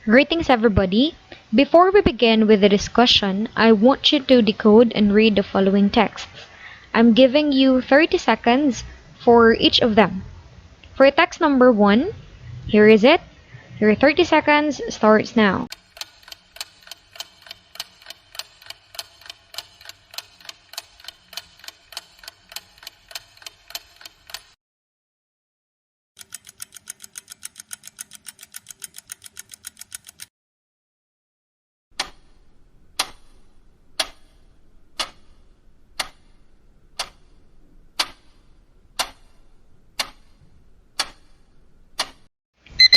Greetings everybody! Before we begin with the discussion, I want you to decode and read the following texts. I'm giving you 30 seconds for each of them. For text number 1, here is it. Your 30 seconds starts now.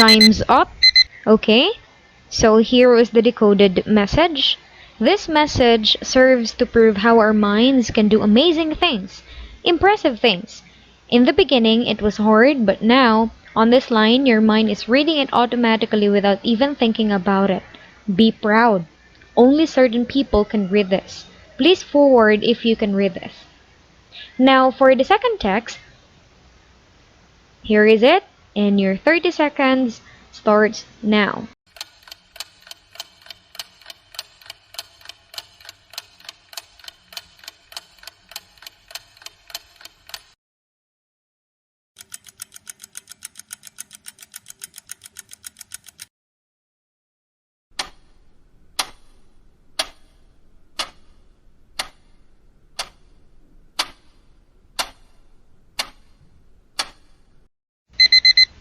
Time's up. Okay, so here is the decoded message. This message serves to prove how our minds can do amazing things, impressive things. In the beginning, it was hard, but now, on this line, your mind is reading it automatically without even thinking about it. Be proud. Only certain people can read this. Please forward if you can read this. Now, for the second text, here is it, and your 30 seconds starts now.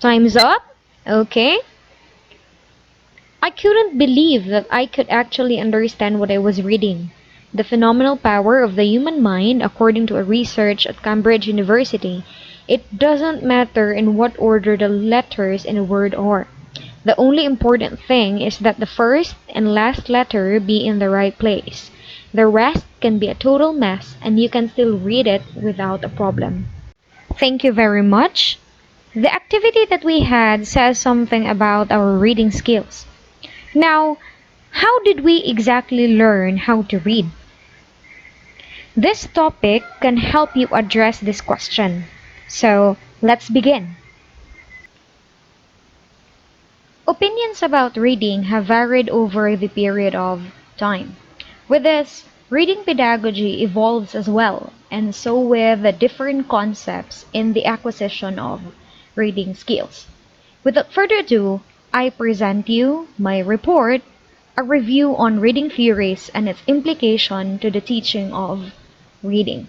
Time's up? Okay. I couldn't believe that I could actually understand what I was reading. The phenomenal power of the human mind, according to a research at Cambridge University, it doesn't matter in what order the letters in a word are. The only important thing is that the first and last letter be in the right place. The rest can be a total mess and you can still read it without a problem. Thank you very much. The activity that we had says something about our reading skills. Now, how did we exactly learn how to read? This topic can help you address this question. So, let's begin. Opinions about reading have varied over the period of time. With this, reading pedagogy evolves as well, and so with the different concepts in the acquisition of reading skills. Without further ado, I present you my report, a review on reading theories and its implication to the teaching of reading.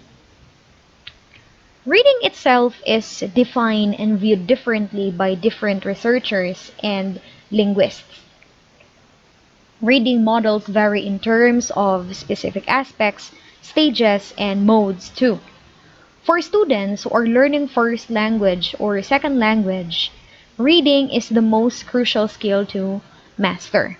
Reading itself is defined and viewed differently by different researchers and linguists. Reading models vary in terms of specific aspects, stages, and modes too. For students who are learning first language or second language, reading is the most crucial skill to master.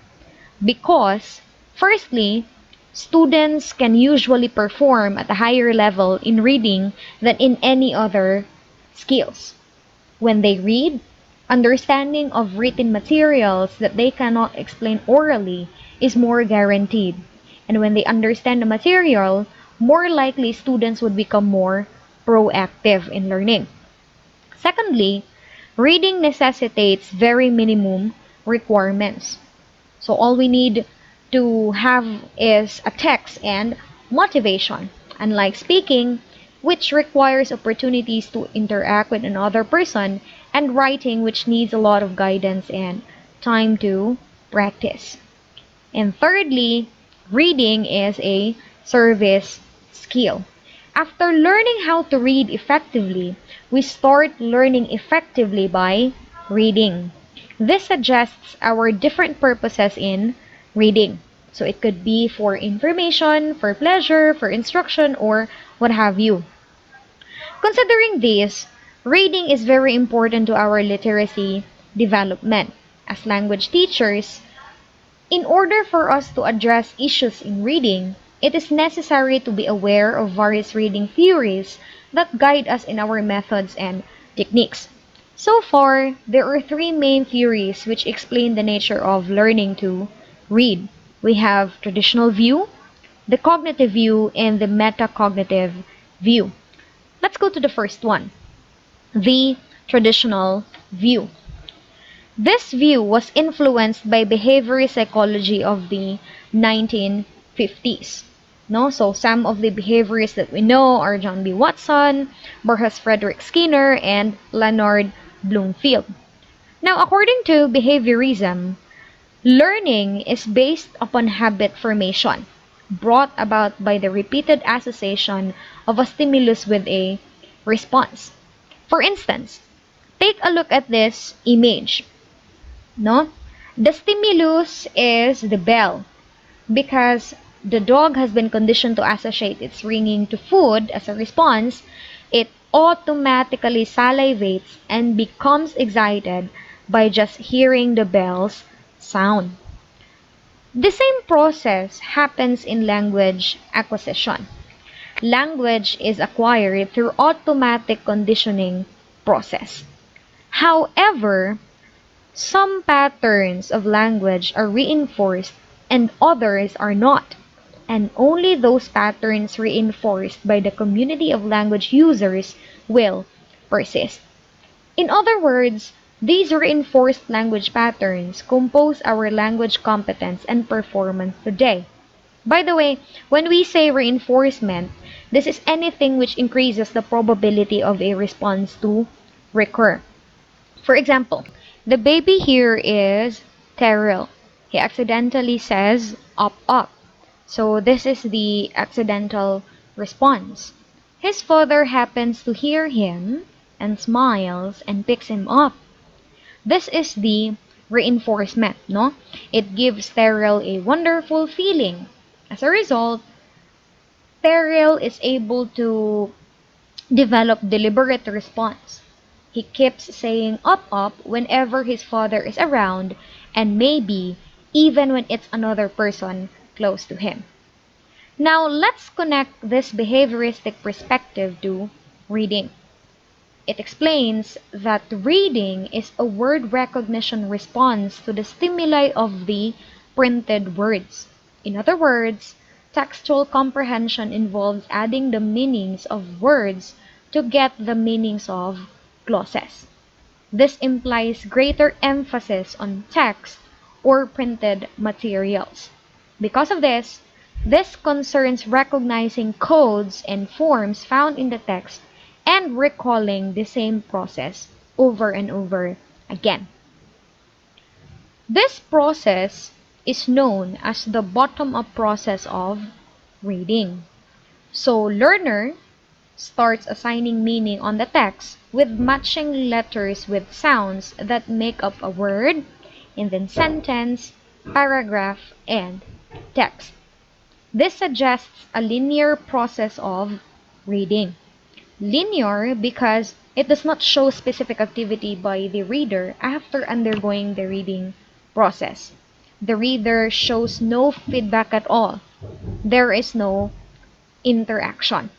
Because, firstly, students can usually perform at a higher level in reading than in any other skills. When they read, understanding of written materials that they cannot explain orally is more guaranteed. And when they understand the material, more likely students would become more proactive in learning. Secondly, reading necessitates very minimum requirements. So all we need to have is a text and motivation, unlike speaking, which requires opportunities to interact with another person, and writing, which needs a lot of guidance and time to practice. And thirdly, reading is a service skill. After learning how to read effectively, we start learning effectively by reading. This suggests our different purposes in reading. So it could be for information, for pleasure, for instruction, or what have you. Considering this, reading is very important to our literacy development. As language teachers, in order for us to address issues in reading, it is necessary to be aware of various reading theories that guide us in our methods and techniques. So far, there are three main theories which explain the nature of learning to read. We have traditional view, the cognitive view, and the metacognitive view. Let's go to the first one, the traditional view. This view was influenced by behavioral psychology of the 1950s. No? So some of the behaviorists that we know are John B. Watson, Burgess Frederick Skinner, and Leonard Bloomfield. Now, according to behaviorism, learning is based upon habit formation, brought about by the repeated association of a stimulus with a response. For instance, take a look at this image. No? The stimulus is the bell because the dog has been conditioned to associate its ringing to food. As a response, it automatically salivates and becomes excited by just hearing the bell's sound. The same process happens in language acquisition. Language is acquired through automatic conditioning process. However, some patterns of language are reinforced and others are not, and only those patterns reinforced by the community of language users will persist. In other words, these reinforced language patterns compose our language competence and performance today. By the way, when we say reinforcement, this is anything which increases the probability of a response to recur. For example, the baby here is Terrell. He accidentally says up up. So this is the accidental response. His father happens to hear him and smiles and picks him up. This is the reinforcement, no? It gives Terrell a wonderful feeling. As a result, Terrell is able to develop deliberate response. He keeps saying up whenever his father is around and maybe even when it's another person close to him. Now let's connect this behavioristic perspective to reading. It explains that reading is a word recognition response to the stimuli of the printed words. In other words, textual comprehension involves adding the meanings of words to get the meanings of clauses. This implies greater emphasis on text or printed materials. Because of this concerns recognizing codes and forms found in the text and recalling the same process over and over again. This process is known as the bottom-up process of reading. So, learner starts assigning meaning on the text with matching letters with sounds that make up a word, and then sentence, paragraph, and text. This suggests a linear process of reading. Linear because it does not show specific activity by the reader after undergoing the reading process. The reader shows no feedback at all. There is no interaction.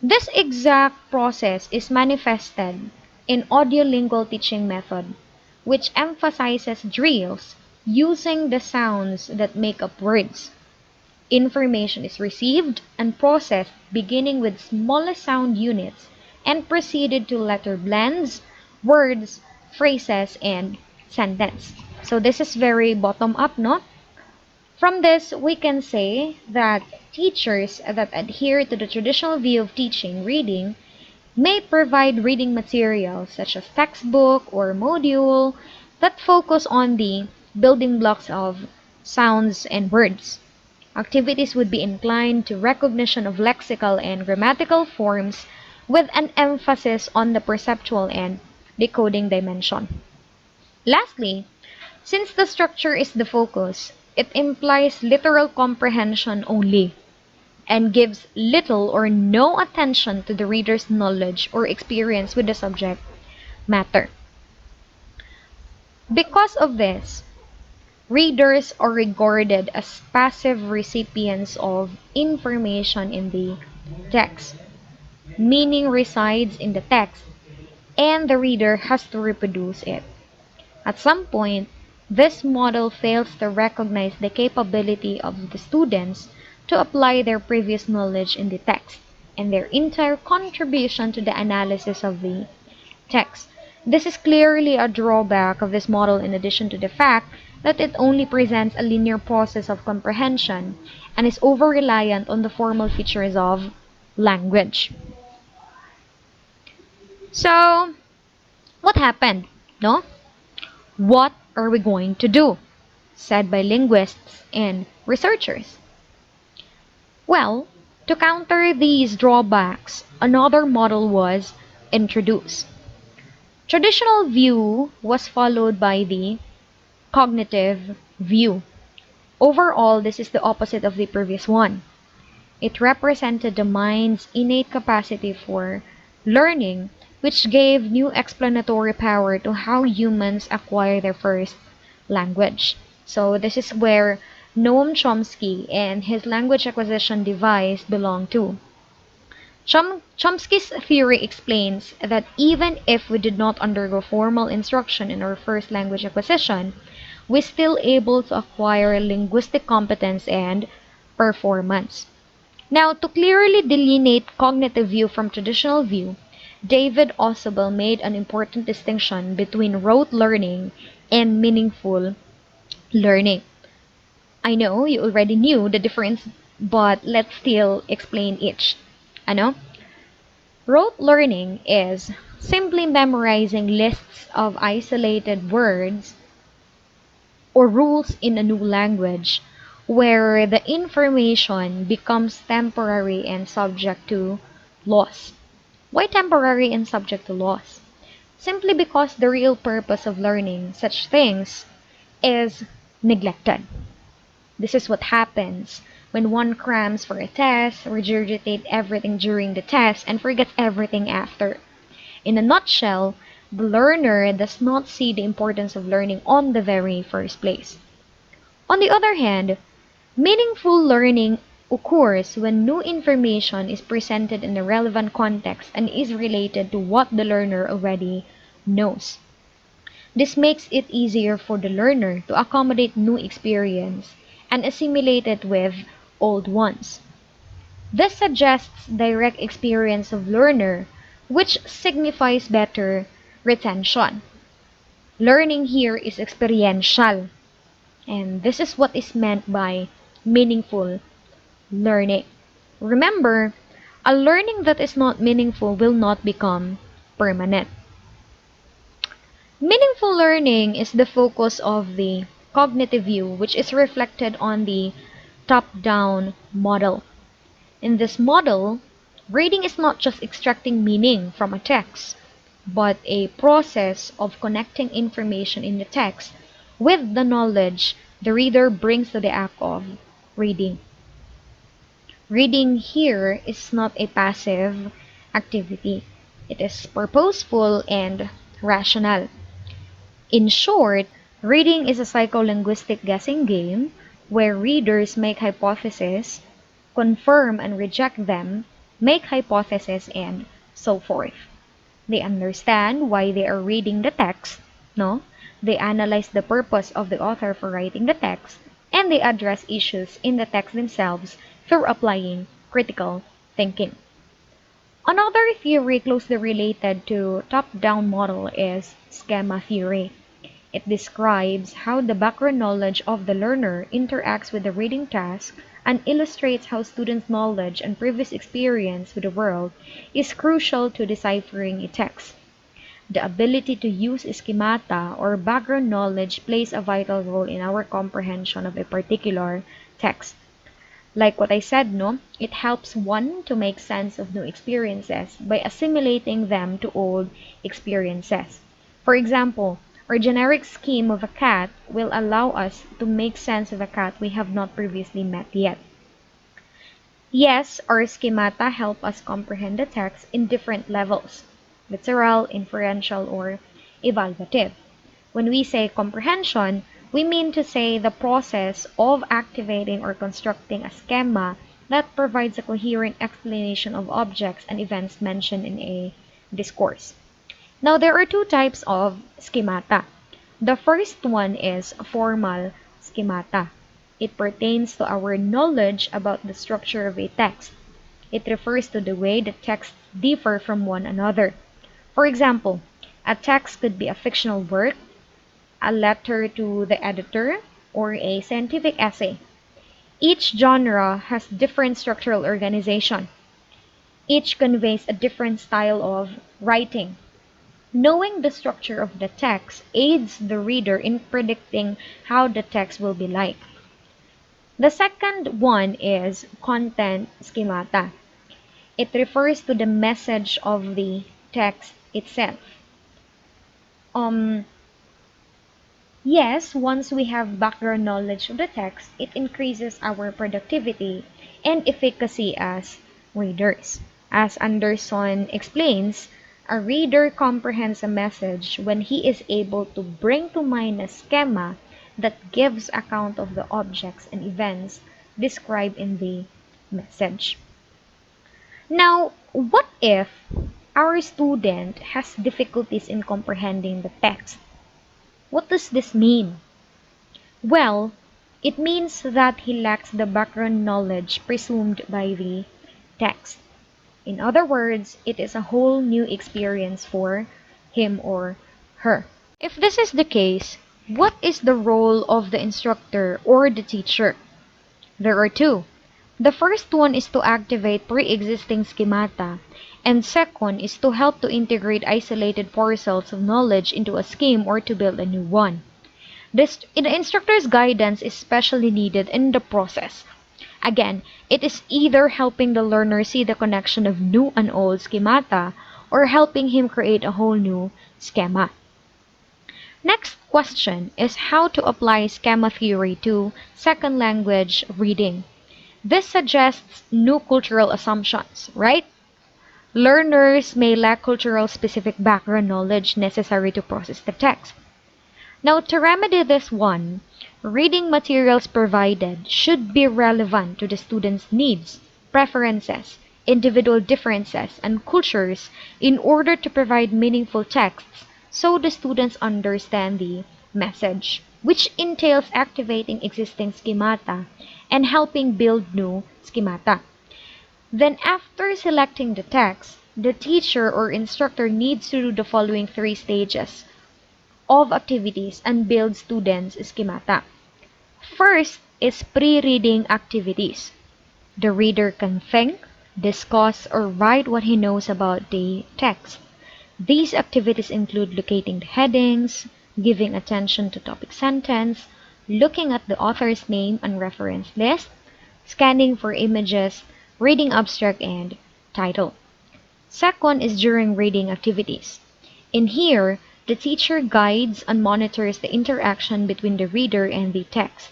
This exact process is manifested in audiolingual teaching method, which emphasizes drills using the sounds that make up words. Information is received and processed beginning with smallest sound units and proceeded to letter blends, words, phrases, and sentence. So this is very bottom up, no? From this, we can say that teachers that adhere to the traditional view of teaching reading may provide reading materials such as textbook or module that focus on the building blocks of sounds and words. Activities would be inclined to recognition of lexical and grammatical forms with an emphasis on the perceptual and decoding dimension. Lastly, since the structure is the focus, it implies literal comprehension only and gives little or no attention to the reader's knowledge or experience with the subject matter. Because of this, readers are regarded as passive recipients of information in the text. Meaning resides in the text, and the reader has to reproduce it. At some point, this model fails to recognize the capability of the students to apply their previous knowledge in the text and their entire contribution to the analysis of the text. This is clearly a drawback of this model in addition to the fact that it only presents a linear process of comprehension and is over-reliant on the formal features of language. So, what happened? No? What are we going to do? Said by linguists and researchers. Well, to counter these drawbacks, another model was introduced. Traditional view was followed by the cognitive view. Overall, this is the opposite of the previous one. It represented the mind's innate capacity for learning, which gave new explanatory power to how humans acquire their first language. So this is where Noam Chomsky and his language acquisition device belong to. Chomsky's theory explains that even if we did not undergo formal instruction in our first language acquisition, we're still able to acquire linguistic competence and performance. Now, to clearly delineate cognitive view from traditional view, David Ausubel made an important distinction between rote learning and meaningful learning. I know you already knew the difference, but let's still explain each. Ano? Rote learning is simply memorizing lists of isolated words or rules in a new language where the information becomes temporary and subject to loss. Why temporary and subject to loss? Simply because the real purpose of learning such things is neglected. This is what happens when one crams for a test, regurgitates everything during the test, and forgets everything after. In a nutshell, the learner does not see the importance of learning on the very first place. On the other hand, meaningful learning occurs when new information is presented in a relevant context and is related to what the learner already knows. This makes it easier for the learner to accommodate new experience and assimilate it with old ones. This suggests direct experience of learner, which signifies better retention. Learning here is experiential, and this is what is meant by meaningful learning. Remember, a learning that is not meaningful will not become permanent. Meaningful learning is the focus of the cognitive view, which is reflected on the top-down model. In this model, reading is not just extracting meaning from a text, but a process of connecting information in the text with the knowledge the reader brings to the act of reading. Reading here is not a passive activity. It is purposeful and rational. In short, reading is a psycholinguistic guessing game where readers make hypotheses, confirm and reject them, make hypotheses, and so forth. They understand why they are reading the text, no? They analyze the purpose of the author for writing the text, and they address issues in the text themselves through applying critical thinking. Another theory closely related to top-down model is schema theory. It describes how the background knowledge of the learner interacts with the reading task and illustrates how students' knowledge and previous experience with the world is crucial to deciphering a text. The ability to use schemata or background knowledge plays a vital role in our comprehension of a particular text. Like what I said, no, it helps one to make sense of new experiences by assimilating them to old experiences. For example, our generic scheme of a cat will allow us to make sense of a cat we have not previously met yet. Yes, our schemata help us comprehend the text in different levels, literal, inferential, or evaluative. When we say comprehension, we mean to say the process of activating or constructing a schema that provides a coherent explanation of objects and events mentioned in a discourse. Now, there are two types of schemata. The first one is formal schemata. It pertains to our knowledge about the structure of a text. It refers to the way the texts differ from one another. For example, A text could be a fictional work, a letter to the editor, or a scientific essay. Each genre has different structural organization. Each conveys a different style of writing. Knowing the structure of the text aids the reader in predicting how the text will be like. The second one is content schemata. It refers to the message of the text itself. Um, yes, once we have background knowledge of the text, it increases our productivity and efficacy as readers. As Anderson explains, a reader comprehends a message when he is able to bring to mind a schema that gives account of the objects and events described in the message. Now, what if our student has difficulties in comprehending the text? What does this mean? Well, it means that he lacks the background knowledge presumed by the text. In other words, it is a whole new experience for him or her. If this is the case, what is the role of the instructor or the teacher? There are two. The first one is to activate pre-existing schemata, and second is to help to integrate isolated parcels of knowledge into a scheme or to build a new one. The instructor's guidance is especially needed in the process. Again, it is either helping the learner see the connection of new and old schemata or helping him create a whole new schema. Next question is how to apply schema theory to second language reading. This suggests new cultural assumptions, right? Learners may lack cultural specific background knowledge necessary to process the text. Now, to remedy this one, reading materials provided should be relevant to the student's needs, preferences, individual differences, and cultures in order to provide meaningful texts so the students understand the message, which entails activating existing schemata and helping build new schemata. Then after selecting the text, the teacher or instructor needs to do the following three stages of activities and build students' schemata. First is pre-reading activities. The reader can think, discuss, or write what he knows about the text. These activities include locating the headings, giving attention to topic sentence, looking at the author's name and reference list, scanning for images, reading abstract and title. Second is during reading activities. In here, the teacher guides and monitors the interaction between the reader and the text.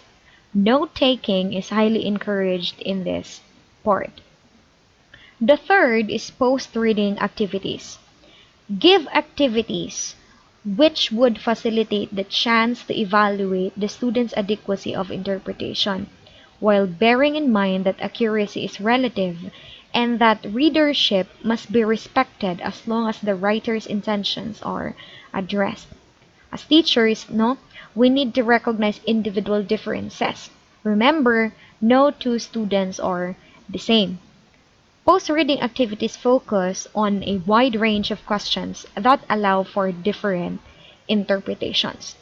Note-taking is highly encouraged in this part. The third is post-reading activities. Give activities which would facilitate the chance to evaluate the student's adequacy of interpretation, while bearing in mind that accuracy is relative and that readership must be respected as long as the writer's intentions are addressed. As teachers, no, we need to recognize individual differences. Remember, no two students are the same. Post-reading activities focus on a wide range of questions that allow for different interpretations.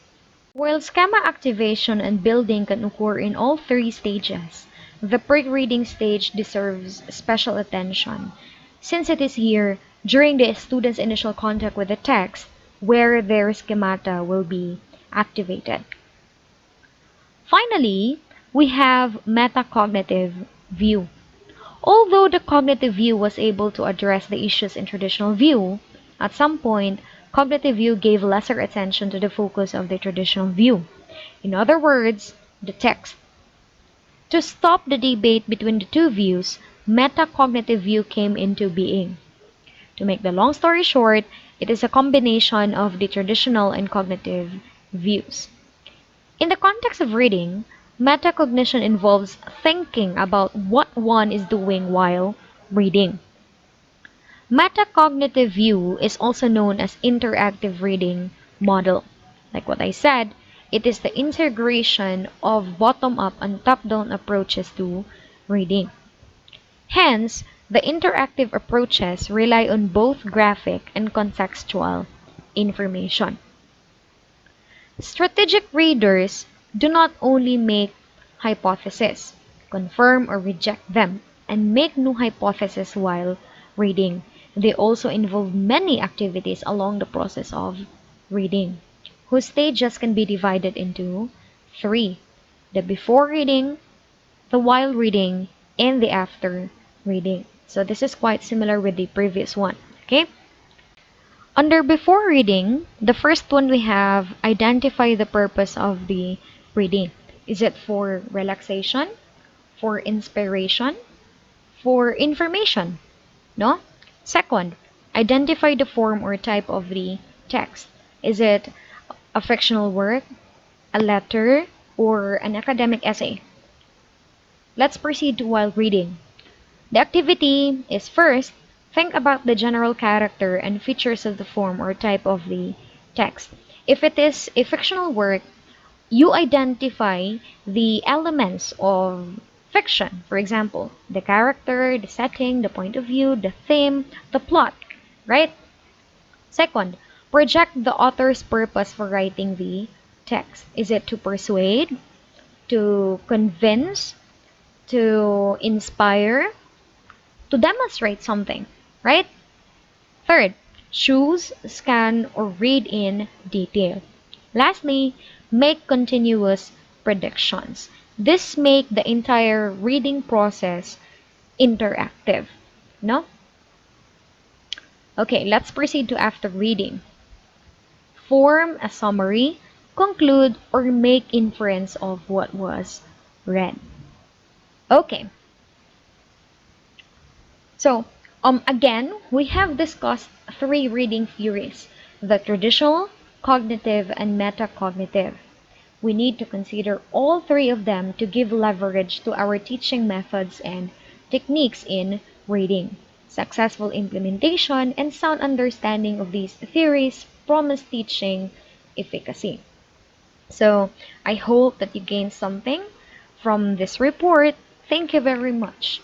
While schema activation and building can occur in all three stages, the pre-reading stage deserves special attention, since it is here, during the student's initial contact with the text, where their schemata will be activated. Finally, we have metacognitive view. Although the cognitive view was able to address the issues in traditional view, at some point, cognitive view gave lesser attention to the focus of the traditional view. In other words, the text. To stop the debate between the two views, metacognitive view came into being. To make the long story short, it is a combination of the traditional and cognitive views. In the context of reading, metacognition involves thinking about what one is doing while reading. Metacognitive view is also known as interactive reading model. Like what I said, it is the integration of bottom-up and top-down approaches to reading. Hence, the interactive approaches rely on both graphic and contextual information. Strategic readers do not only make hypotheses, confirm or reject them, and make new hypotheses while reading. They also involve many activities along the process of reading, whose stages can be divided into three: the before reading, the while reading, and the after reading. So this is quite similar with the previous one. Okay? Under before reading, the first one we have identify the purpose of the reading. Is it for relaxation, for inspiration, for information? No? Second, identify the form or type of the text. Is it a fictional work, a letter, or an academic essay? Let's proceed to while reading. The activity is first, think about the general character and features of the form or type of the text. If it is a fictional work, you identify the elements of fiction. For example, the character, the setting, the point of view, the theme, the plot, right? Second, project the author's purpose for writing the text. Is it to persuade, to convince, to inspire, to demonstrate something, right? Third, choose, scan, or read in detail. Lastly, make continuous predictions. This make the entire reading process interactive. No? Okay, let's proceed to after reading. Form a summary, conclude, or make inference of what was read. Okay, so again, we have discussed three reading theories: the traditional, cognitive, and metacognitive. We need to consider all three of them to give leverage to our teaching methods and techniques in reading. Successful implementation and sound understanding of these theories promise teaching efficacy. So, I hope that you gained something from this report. Thank you very much.